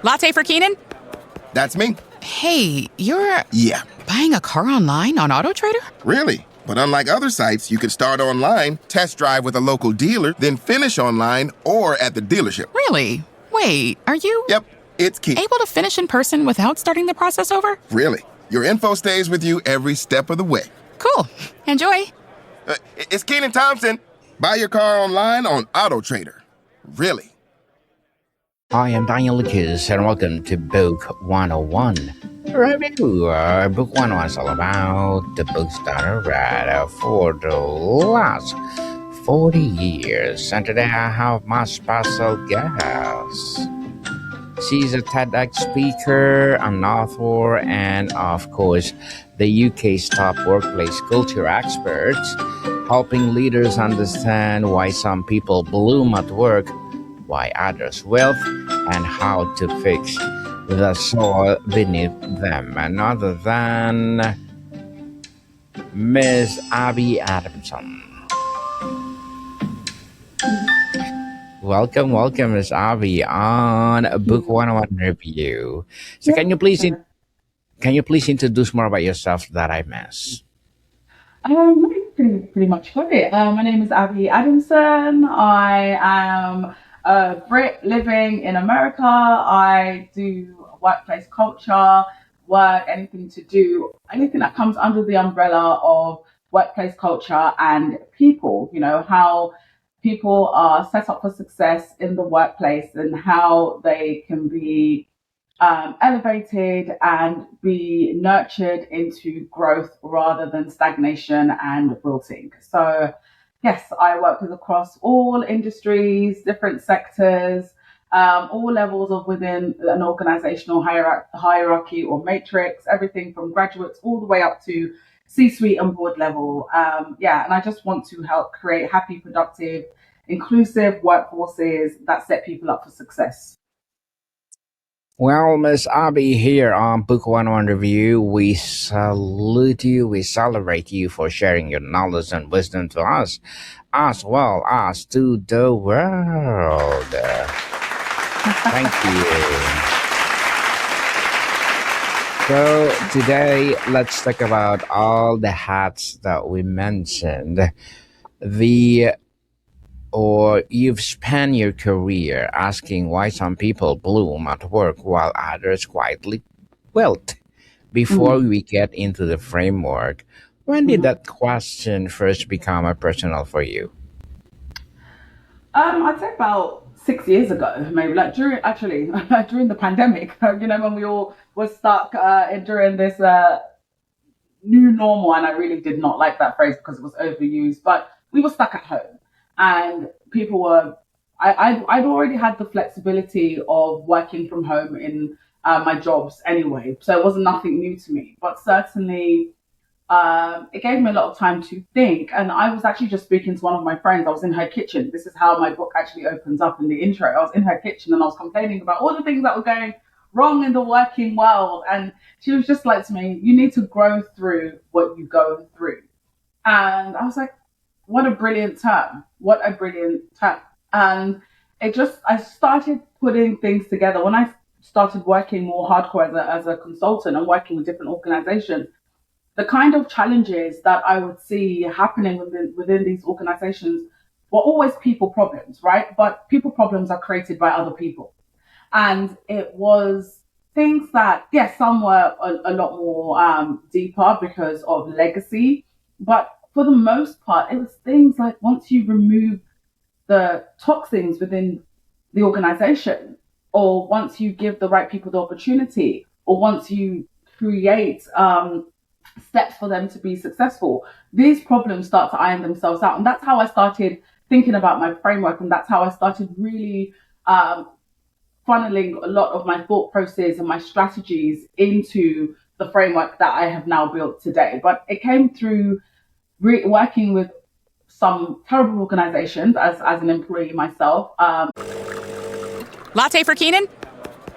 Latte for Keenan? That's me. Hey, you're Yeah. buying a car online on AutoTrader? Really? But unlike other sites, you can start online, test drive with a local dealer, then finish online or at the dealership. Really? Wait, are you Yep, it's key. able to finish in person without starting the process over? Really. Your info stays with you every step of the way. Cool. Enjoy. It's Keenan Thompson. Buy your car online on AutoTrader. Really. Hi, I'm Daniel Lucas, and welcome to Book 101. Review. Book 101 is all about the books that I read for the last 40 years. And today I have my special guest. She's a TEDx speaker, an author, and of course, the UK's top workplace culture expert, helping leaders understand why some people bloom at work, why others will, and how to fix the soil beneath them. None other than Miss Abi Adamson. Welcome, Miss Abi, on Book 101 Review. So, can you please introduce more about yourself that I missed? Pretty much got it. My name is Abi Adamson. I am a Brit living in America. I do workplace culture, anything that comes under the umbrella of workplace culture and people, how people are set up for success in the workplace and how they can be elevated and be nurtured into growth rather than stagnation and wilting. So yes, I work across all industries, different sectors, all levels of within an organizational hierarchy or matrix, everything from graduates all the way up to C-suite and board level. And I just want to help create happy, productive, inclusive workforces that set people up for success. Well, Miss Abi, here on Book 101 Review, we salute you, we celebrate you for sharing your knowledge and wisdom to us, as well as to the world. Thank you. So today, let's talk about all the hats that we mentioned. You've spent your career asking why some people bloom at work while others quietly wilt. Before we get into the framework, when did that question first become a personal for you? I'd say about 6 years ago, maybe during the pandemic, when we all were stuck during this new normal, and I really did not like that phrase because it was overused, but we were stuck at home. And people were, I'd already had the flexibility of working from home in my jobs anyway. So it wasn't nothing new to me, but certainly it gave me a lot of time to think. And I was actually just speaking to one of my friends. I was in her kitchen. This is how my book actually opens up in the intro. I was in her kitchen and I was complaining about all the things that were going wrong in the working world. And she was just like to me, you need to grow through what you go through. And I was like, what a brilliant term. And I started putting things together. When I started working more hardcore as a consultant and working with different organizations, the kind of challenges that I would see happening within these organizations were always people problems, right? But people problems are created by other people. And it was things that, yes, some were a lot more deeper because of legacy, but for the most part, it was things like once you remove the toxins within the organization, or once you give the right people the opportunity, or once you create steps for them to be successful, these problems start to iron themselves out. And that's how I started thinking about my framework. And that's how I started really funneling a lot of my thought process and my strategies into the framework that I have now built today. But it came through working with some terrible organizations as an employee myself. Latte for Keenan?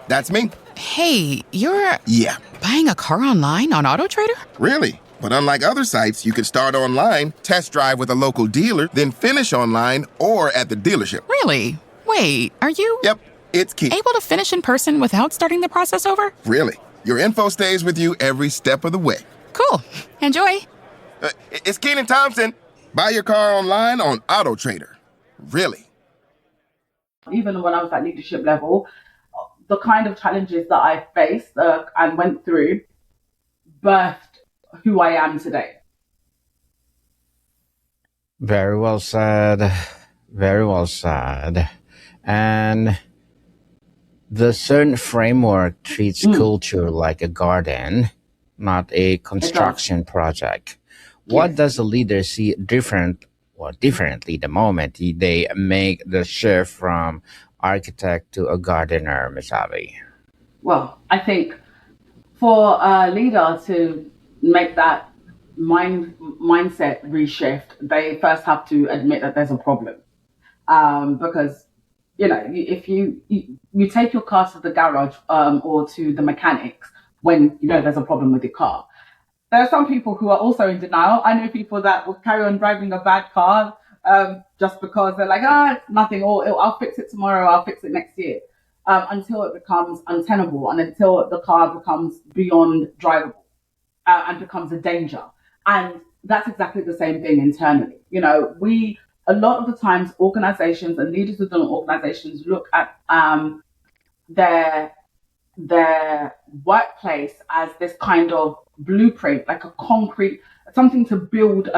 That's me. Hey, you're Yeah. buying a car online on AutoTrader? Really? But unlike other sites, you can start online, test drive with a local dealer, then finish online or at the dealership. Really? Wait, are you Yep, It's key. Able to finish in person without starting the process over? Really. Your info stays with you every step of the way. Cool. Enjoy. It's Keenan Thompson. Buy your car online on AutoTrader. Really. Even when I was at leadership level, the kind of challenges that I faced and went through birthed who I am today. Very well said. Very well said. And the SERN framework treats culture like a garden, not a construction project. What Yes. does a leader see differently the moment they make the shift from architect to a gardener, Miss Abby? Well, I think for a leader to make that mindset reshift, they first have to admit that there's a problem. Because if you take your car to the garage or to the mechanics when you know there's a problem with your car. There are some people who are also in denial. I know people that will carry on driving a bad car just because they're like, it's nothing, or I'll fix it tomorrow, I'll fix it next year, until it becomes untenable and until the car becomes beyond drivable and becomes a danger. And that's exactly the same thing internally. A lot of the times, organizations and leaders within organizations look at their workplace as this kind of blueprint, like a concrete, something to build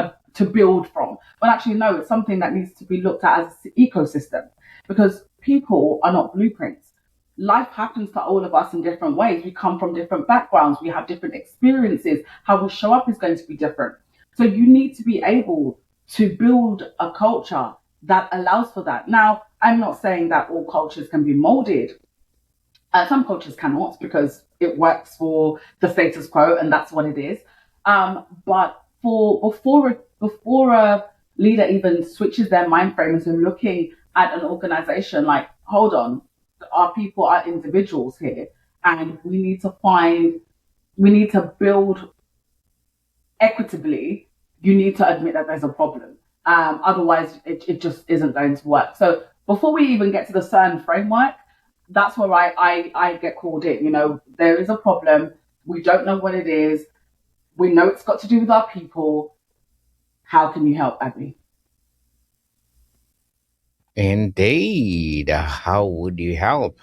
from. But actually, no, it's something that needs to be looked at as an ecosystem, because people are not blueprints. Life happens to all of us in different ways. We come from different backgrounds. We have different experiences. How we show up is going to be different. So you need to be able to build a culture that allows for that. Now, I'm not saying that all cultures can be molded. Some cultures cannot, because it works for the status quo and that's what it is. But before a leader even switches their mind frame into looking at an organization, like, hold on, our people are individuals here, and we need to build equitably. You need to admit that there's a problem. Otherwise, it just isn't going to work. So before we even get to the CERN framework, that's where I get called in. There is a problem. We don't know what it is. We know it's got to do with our people. How can you help, Abby? Indeed. How would you help?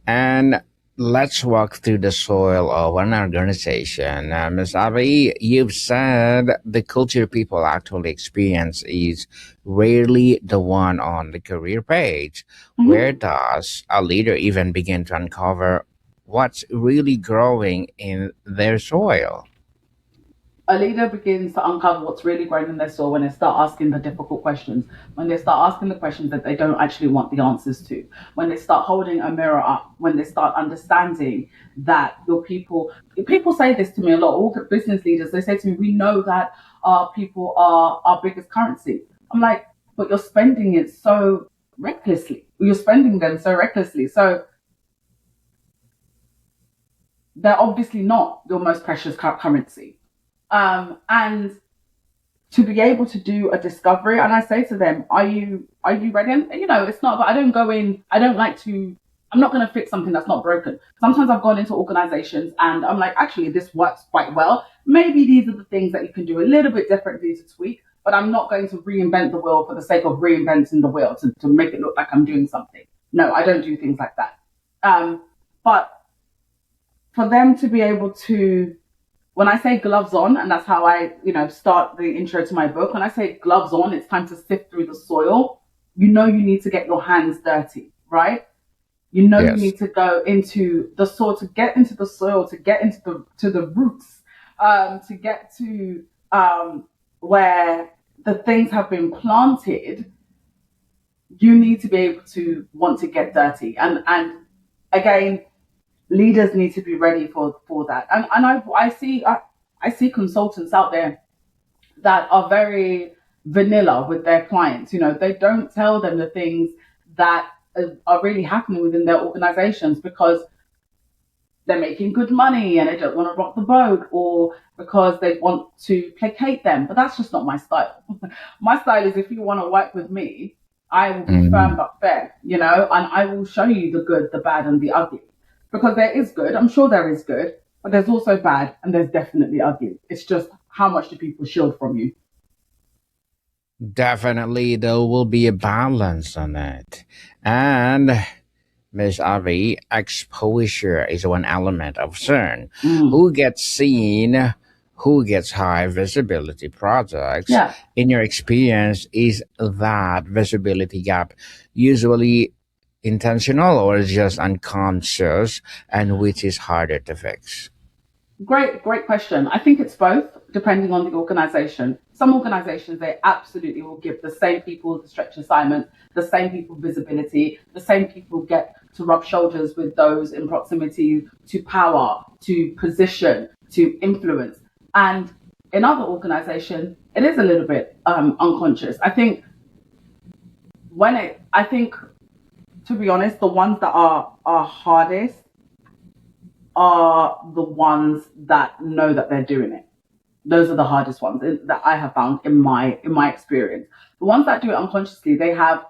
And let's walk through the soil of an organization. Ms. Abby, you've said the culture people actually experience is rarely the one on the career page. Mm-hmm. Where does a leader even begin to uncover what's really growing in their soil? A leader begins to uncover what's really growing in their soul when they start asking the difficult questions, when they start asking the questions that they don't actually want the answers to, when they start holding a mirror up, when they start understanding that your people say this to me a lot, all the business leaders, they say to me, we know that our people are our biggest currency. I'm like, but you're spending it so recklessly. You're spending them so recklessly. So they're obviously not your most precious currency. And to be able to do a discovery, and I say to them, are you ready? And it's not, but I don't go in, I'm not going to fix something that's not broken. Sometimes I've gone into organizations and I'm like, actually, this works quite well. Maybe these are the things that you can do a little bit differently to tweak, but I'm not going to reinvent the wheel for the sake of reinventing the wheel to make it look like I'm doing something. No, I don't do things like that. But for them to be able to, when I say gloves on, and that's how I, start the intro to my book, when I say gloves on, it's time to sift through the soil. You need to get your hands dirty, right? You Yes. need to go into the soil, to get into the soil, to get into the roots, to get to where the things have been planted. You need to be able to want to get dirty. And again, leaders need to be ready for that. And I see consultants out there that are very vanilla with their clients. They don't tell them the things that are really happening within their organizations because they're making good money and they don't want to rock the boat, or because they want to placate them. But that's just not my style. My style is, if you want to work with me, I will be firm but fair, and I will show you the good, the bad, and the ugly. Because there is good, I'm sure there is good, but there's also bad, and there's definitely ugly. It's just how much do people shield from you? Definitely, there will be a balance on it. And Miss Avi, exposure is one element of CERN. Mm. Who gets seen? Who gets high visibility projects? Yeah. In your experience, is that visibility gap usually intentional or just unconscious, and which is harder to fix? Great question. I think it's both, depending on the organization. Some organizations, they absolutely will give the same people the stretch assignments, the same people visibility, the same people get to rub shoulders with those in proximity to power, to position, to influence. And in other organizations, it is a little bit unconscious. I think to be honest, the ones that are hardest are the ones that know that they're doing it. Those are the hardest ones that I have found in my experience. The ones that do it unconsciously, they have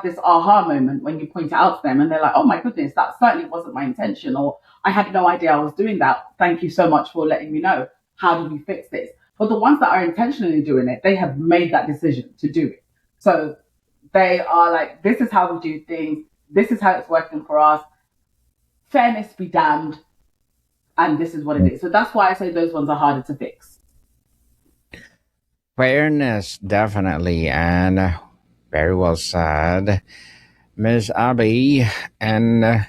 this aha moment when you point it out to them, and they're like, "Oh my goodness, that certainly wasn't my intention," or "I had no idea I was doing that. Thank you so much for letting me know. How do we fix this?" But the ones that are intentionally doing it, they have made that decision to do it. So they are like, "This is how we do things. This is how it's working for us. Fairness be damned." And this is what it is. So that's why I say those ones are harder to fix. Fairness, definitely, and very well said, Miss Abby. And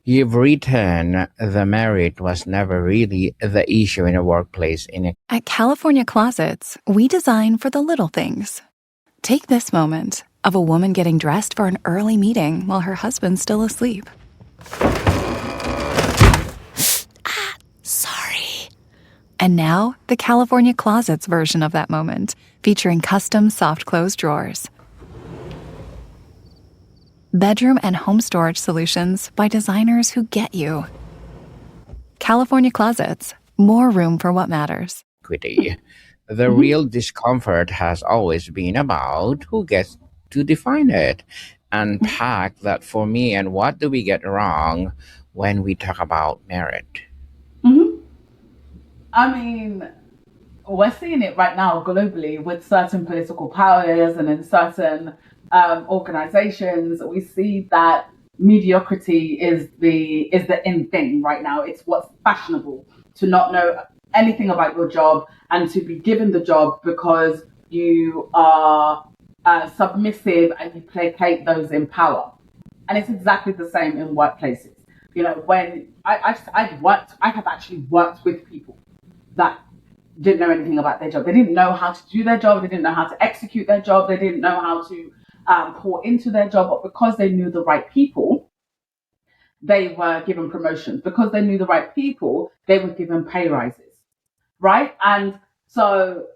you've written the merit was never really the issue in a workplace. At California Closets, we design for the little things. Take this moment of a woman getting dressed for an early meeting while her husband's still asleep. Sorry. And now, the California Closets version of that moment, featuring custom soft close drawers. Bedroom and home storage solutions by designers who get you. California Closets, more room for what matters. Equity. The real discomfort has always been about who gets to define it. Unpack that for me, and what do we get wrong when we talk about merit? I mean, we're seeing it right now globally with certain political powers and in certain organizations. We see that mediocrity is the in thing right now. It's what's fashionable to not know anything about your job and to be given the job because you are submissive and you placate those in power. And it's exactly the same in workplaces. When I have actually worked with people that didn't know anything about their job. They didn't know how to do their job. They didn't know how to execute their job. They didn't know how to pour into their job. But because they knew the right people, they were given promotions. Because they knew the right people, they were given pay rises, right? And so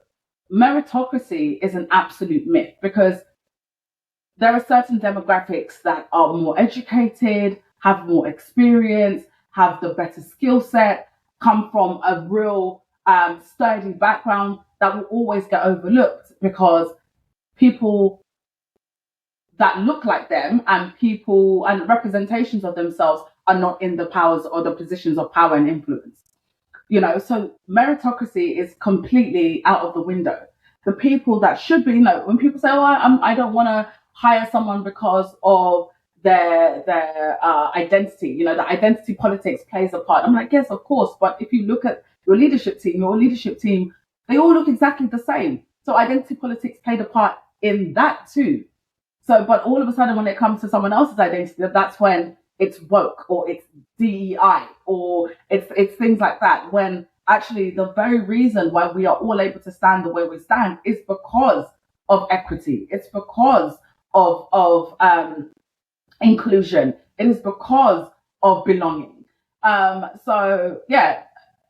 meritocracy is an absolute myth because there are certain demographics that are more educated, have more experience, have the better skill set, come from a real sturdy background that will always get overlooked because people that look like them and people and representations of themselves are not in the powers or the positions of power and influence. So meritocracy is completely out of the window. The people that should be, when people say, "Oh, I don't want to hire someone because of their identity," the identity politics plays a part. I'm like, yes, of course. But if you look at your leadership team, they all look exactly the same. So identity politics played a part in that too. So, but all of a sudden, when it comes to someone else's identity, that's when it's woke or it's DEI or it's things like that. When actually the very reason why we are all able to stand the way we stand is because of equity. It's because of inclusion. It is because of belonging. So yeah,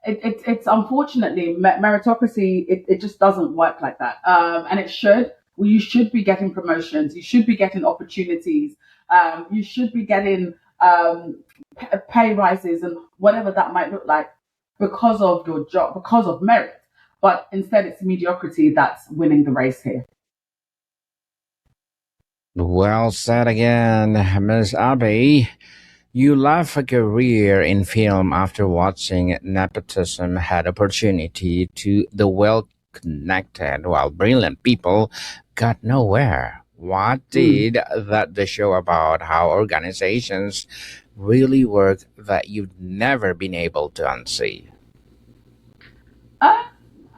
it's unfortunately meritocracy. It just doesn't work like that. And it should. You should be getting promotions. You should be getting opportunities. You should be getting pay rises and whatever that might look like because of your job, because of merit. But instead, it's mediocrity that's winning the race here. Well said again, Miss Abbey. You left a career in film after watching nepotism had opportunity to the well-connected while brilliant people got nowhere. What Mm. did that the show about how organizations really work that you've never been able to unsee? Uh,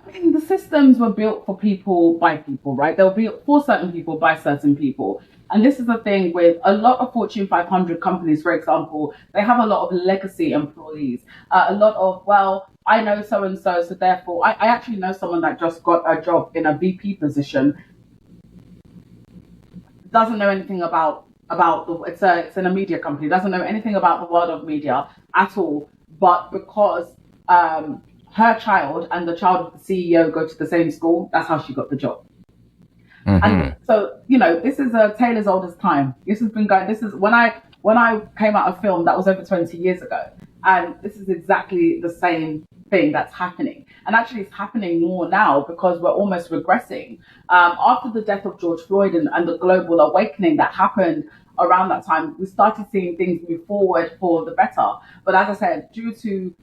I mean, the systems were built for people by people, right? They were built for certain people by certain people. And this is the thing with a lot of Fortune 500 companies, for example, they have a lot of legacy employees. A lot of, well, I know so and so, so therefore, I actually know someone that just got a job in a VP position, doesn't know anything about it's in a media company, doesn't know anything about the world of media at all, but because her child and the child of the CEO go to the same school, that's how she got the job. And Mm-hmm. so, this is a tale as old as time. This has been going. This is when I came out of film. That was over 20 years ago, and this is exactly the same thing that's happening. And actually, it's happening more now because we're almost regressing. After the death of George Floyd and the global awakening that happened around that time, we started seeing things move forward for the better. But as I said, due to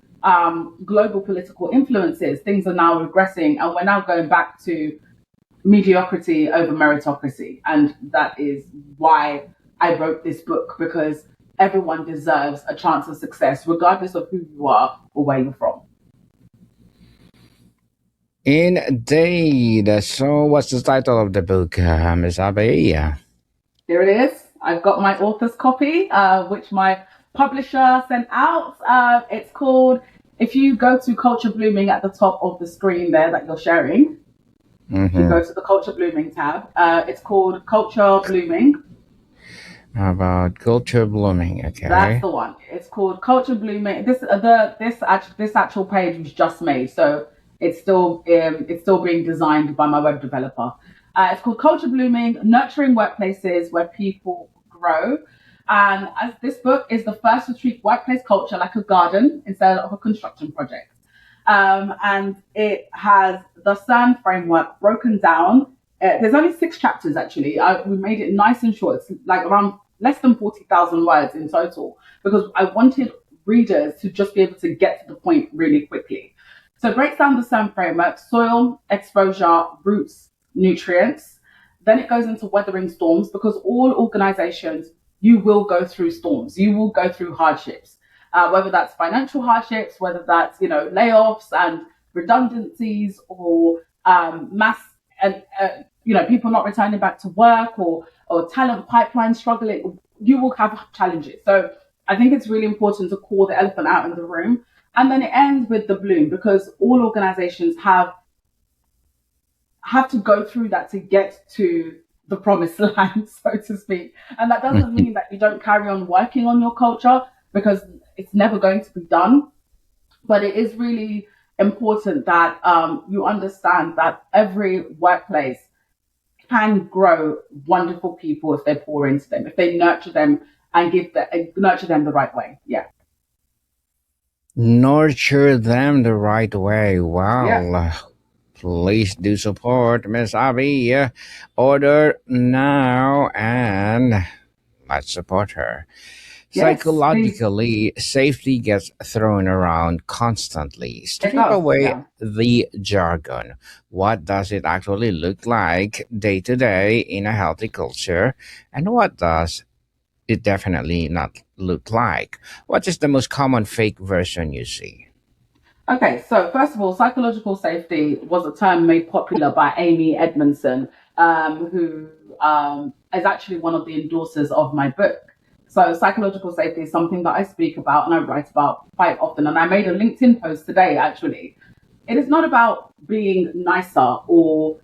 global political influences, things are now regressing, and we're now going back to mediocrity over meritocracy. And that is why I wrote this book, because everyone deserves a chance of success, regardless of who you are or where you're from. Indeed. So, what's the title of the book, Miss Abbey? Here it is. I've got my author's copy, which my publisher sent out. It's called, if you go to Culture Blooming at the top of the screen there that you're sharing, if you Mm-hmm. go to the Culture Blooming tab, it's called Culture Blooming. About culture blooming, That's okay? the one. It's called Culture Blooming. This actual page was just made, so it's still being designed by my web developer. It's called Culture Blooming: Nurturing Workplaces Where People Grow. And as this book is the first to treat workplace culture like a garden instead of a construction project. And it has the SERN framework broken down. There's only 6 chapters actually. We made it nice and short. It's like around less than 40,000 words in total because I wanted readers to just be able to get to the point really quickly. So it breaks down the SERN framework: soil, exposure, roots, nutrients. Then it goes into weathering storms, because all organizations, you will go through storms, you will go through hardships, whether that's financial hardships, whether that's layoffs and redundancies, or mass and people not returning back to work, or talent pipeline struggling. You will have challenges. So I think it's really important to call the elephant out in the room. And then it ends with the bloom, because all organizations have to go through that to get to the promised land, so to speak. And that doesn't mean that you don't carry on working on your culture, because it's never going to be done. But it is really important that you understand that every workplace can grow wonderful people if they pour into them, if they nurture them and nurture them the right way. Yeah. Nurture them the right way. Yeah. Well, please do support Miss Abby. Order now and let's support her. Yes, please. Psychologically, safety gets thrown around constantly. It Strip does. away Yeah. the jargon. What does it actually look like day to day in a healthy culture? And what does it definitely not look like? What is the most common fake version you see? Okay, so first of all, psychological safety was a term made popular by Amy Edmondson, who is actually one of the endorsers of my book. So, psychological safety is something that I speak about and I write about quite often. And I made a LinkedIn post today, actually. It is not about being nicer or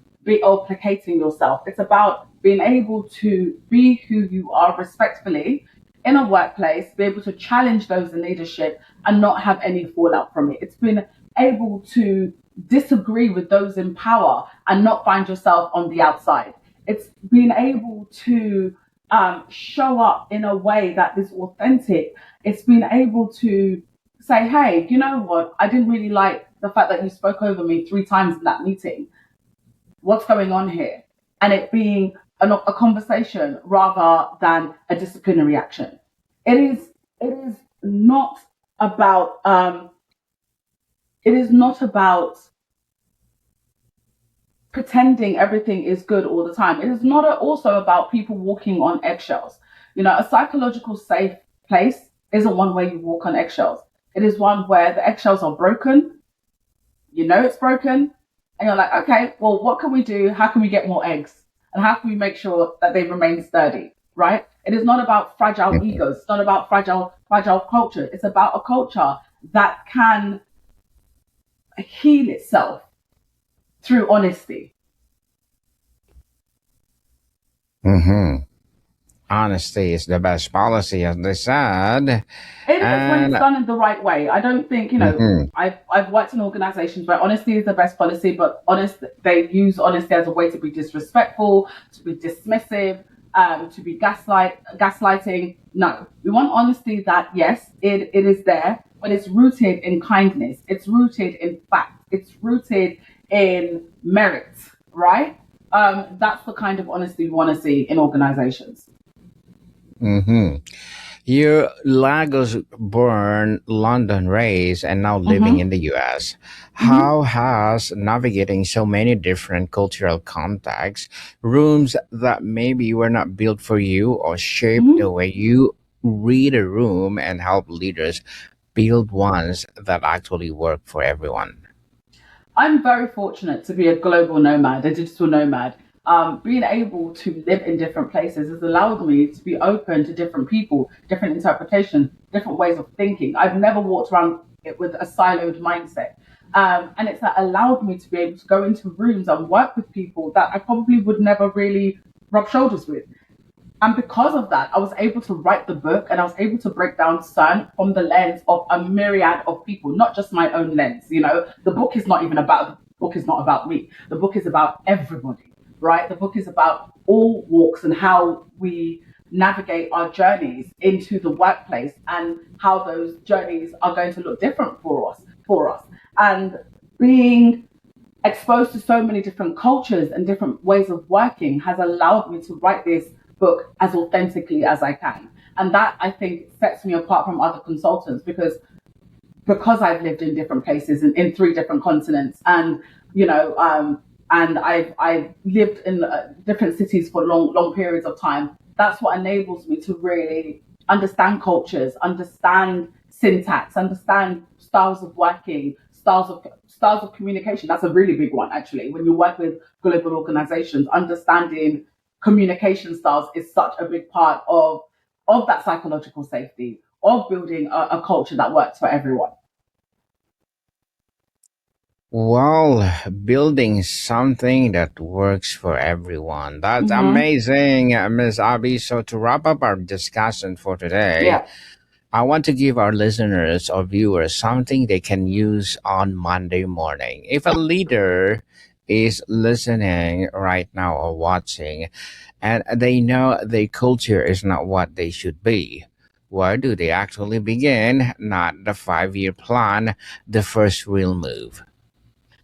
placating yourself. It's about being able to be who you are respectfully in a workplace, be able to challenge those in leadership and not have any fallout from it. It's been able to disagree with those in power and not find yourself on the outside. It's being able to show up in a way that is authentic. It's being able to say, hey, you know what? I didn't really like the fact that you spoke over me 3 times in that meeting. What's going on here? And it being a conversation rather than a disciplinary action. It is not about it is not about pretending everything is good all the time. It is not also about people walking on eggshells. A psychological safe place isn't one where you walk on eggshells. It is one where the eggshells are broken. It's broken, and you're like, okay, well, what can we do? How can we get more eggs? And how can we make sure that they remain sturdy, right? It is not about fragile Mhm. egos. It's not about fragile culture. It's about a culture that can heal itself through honesty. Mhm. Honesty is the best policy, as they said. It is when it's And done in the right way. I don't think, mhm. I've worked in organizations where honesty is the best policy, but they use honesty as a way to be disrespectful, to be dismissive, to be gaslighting. No, we want honesty that, yes, it is there, but it's rooted in kindness. It's rooted in fact. It's rooted in merit, right? That's the kind of honesty we want to see in organizations. Mhm. You're Lagos born, London raised, and now living Hmm. in the US. Hmm. How has navigating so many different cultural contexts, rooms that maybe were not built for you or shaped the Hmm. way you read a room and help leaders build ones that actually work for everyone? I'm very fortunate to be a global nomad, a digital nomad. Being able to live in different places has allowed me to be open to different people, different interpretations, different ways of thinking. I've never walked around it with a siloed mindset. And it's allowed me to be able to go into rooms and work with people that I probably would never really rub shoulders with. And because of that, I was able to write the book and I was able to break down CERN from the lens of a myriad of people, not just my own lens. The book is not even about the book is not about me. The book is about everybody, right? The book is about all walks and how we navigate our journeys into the workplace and how those journeys are going to look different for us. And being exposed to so many different cultures and different ways of working has allowed me to write this book as authentically as I can. And that I think sets me apart from other consultants because I've lived in different places in three different continents, you know, um, and I've lived in different cities for long periods of time. That's what enables me to really understand cultures, understand syntax, understand styles of working, styles of communication. That's a really big one, actually. When you work with global organizations, understanding communication styles is such a big part of that psychological safety of building a culture that works for everyone. Well, building something that works for everyone. That's Hmm. amazing, Miss Abby. So, to wrap up our discussion for today, Yeah. I want to give our listeners or viewers something they can use on Monday morning. If a leader is listening right now or watching and they know their culture is not what they should be, where do they actually begin? Not the 5 year plan, the first real move.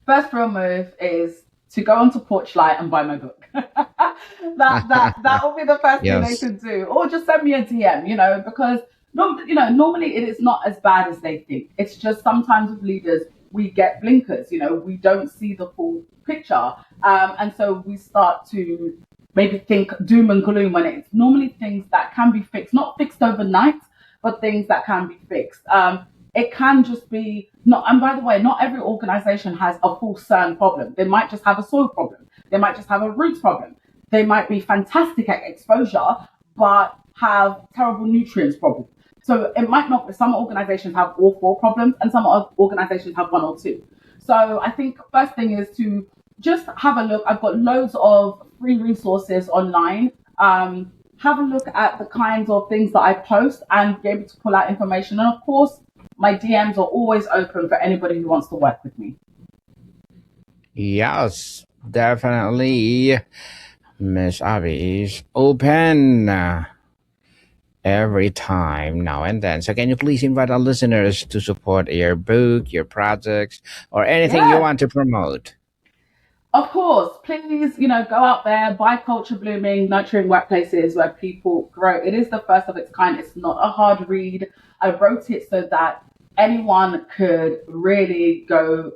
First real move is to go onto Porchlight and buy my book. That will be the first thing they Yes. should do, or just send me a DM. Because normally it is not as bad as they think. It's just sometimes with leaders we get blinkers. We don't see the full picture, and so we start to maybe think doom and gloom when it's normally things that can be fixed, not fixed overnight, but things that can be fixed. It can just be not, and by the way, not every organization has a full CERN problem. They might just have a soil problem. They might just have a roots problem. They might be fantastic at exposure, but have terrible nutrients problem. So it might not, some organizations have all four problems and some organizations have one or two. So I think first thing is to just have a look. I've got loads of free resources online. Have a look at the kinds of things that I post and be able to pull out information. And of course, my DMs are always open for anybody who wants to work with me. Yes, definitely. Miss Abby is open every time now and then. So, can you please invite our listeners to support your book, your projects, or anything you Yeah. want to promote? Of course, please, go out there, buy Culture Blooming, Nurturing Workplaces where people grow. It is the first of its kind. It's not a hard read. I wrote it so that anyone could really go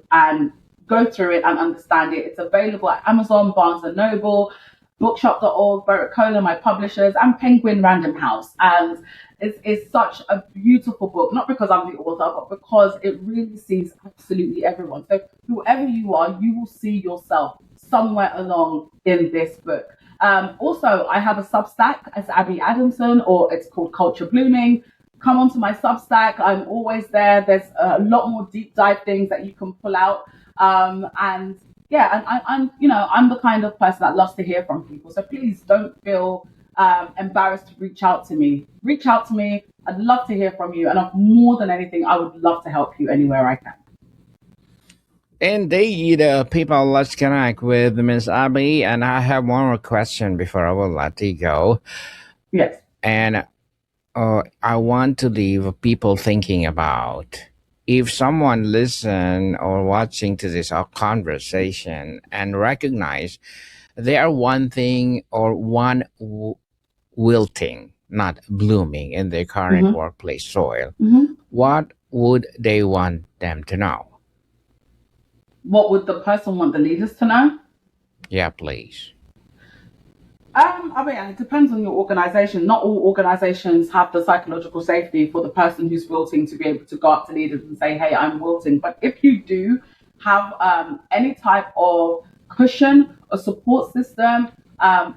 through it and understand it. It's available at Amazon, Barnes& and Noble, bookshop.org, Borocola, my publishers, and Penguin Random House. And it's such a beautiful book, not because I'm the author, but because it really sees absolutely everyone. So whoever you are, you will see yourself somewhere along in this book. Also, I have a Substack as Abi Adamson, or it's called Culture Blooming. Come onto my Substack. I'm always there. There's a lot more deep dive things that you can pull out. And yeah, and I'm the kind of person that loves to hear from people. So please don't feel embarrassed to reach out to me. Reach out to me. I'd love to hear from you. And more than anything, I would love to help you anywhere I can. Indeed, people, let's connect with Miss Abi. And I have one more question before I will let you go. Yes. And I want to leave people thinking about if someone listen or watching to this conversation and recognize they are one thing or one wilting, not blooming in their current workplace soil, what would they want them to know? What would the person want the leaders to know? Yeah, please. I mean, it depends on your organization. Not all organizations have the psychological safety for the person who's wilting to be able to go up to leaders and say, hey, I'm wilting. But if you do have any type of cushion or support system,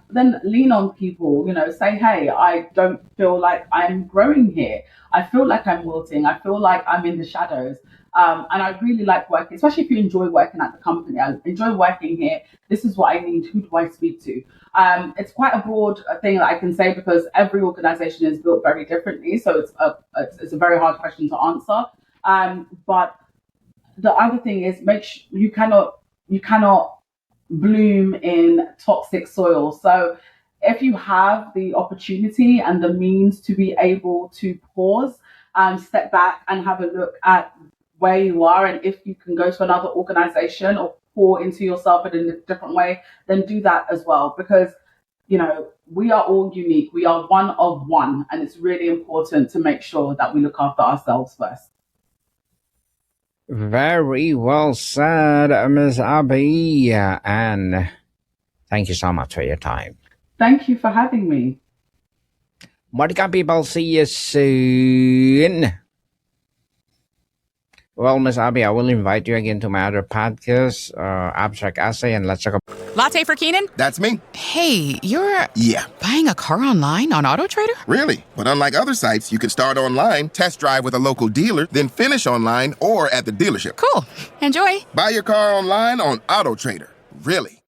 then lean on people, say, hey, I don't feel like I'm growing here. I feel like I'm wilting. I feel like I'm in the shadows. And I really like working, especially if you enjoy working at the company. I enjoy working here. This is what I need. Who do I speak to? It's quite a broad thing that I can say because every organization is built very differently. So it's a very hard question to answer. But the other thing is you cannot bloom in toxic soil. So if you have the opportunity and the means to be able to pause and step back and have a look at where you are, and if you can go to another organization or pour into yourself in a different way, then do that as well. Because, we are all unique. We are one of one. And it's really important to make sure that we look after ourselves first. Very well said, Ms. Abi. And thank you so much for your time. Thank you for having me. Welcome, people. See you soon. Well, Miss Abi, I will invite you again to my other podcast, Abstract Essay, and let's talk about... Latte for Keenan? That's me. Hey, you're... Yeah. Buying a car online on AutoTrader? Really? But unlike other sites, you can start online, test drive with a local dealer, then finish online or at the dealership. Cool. Enjoy. Buy your car online on AutoTrader. Really?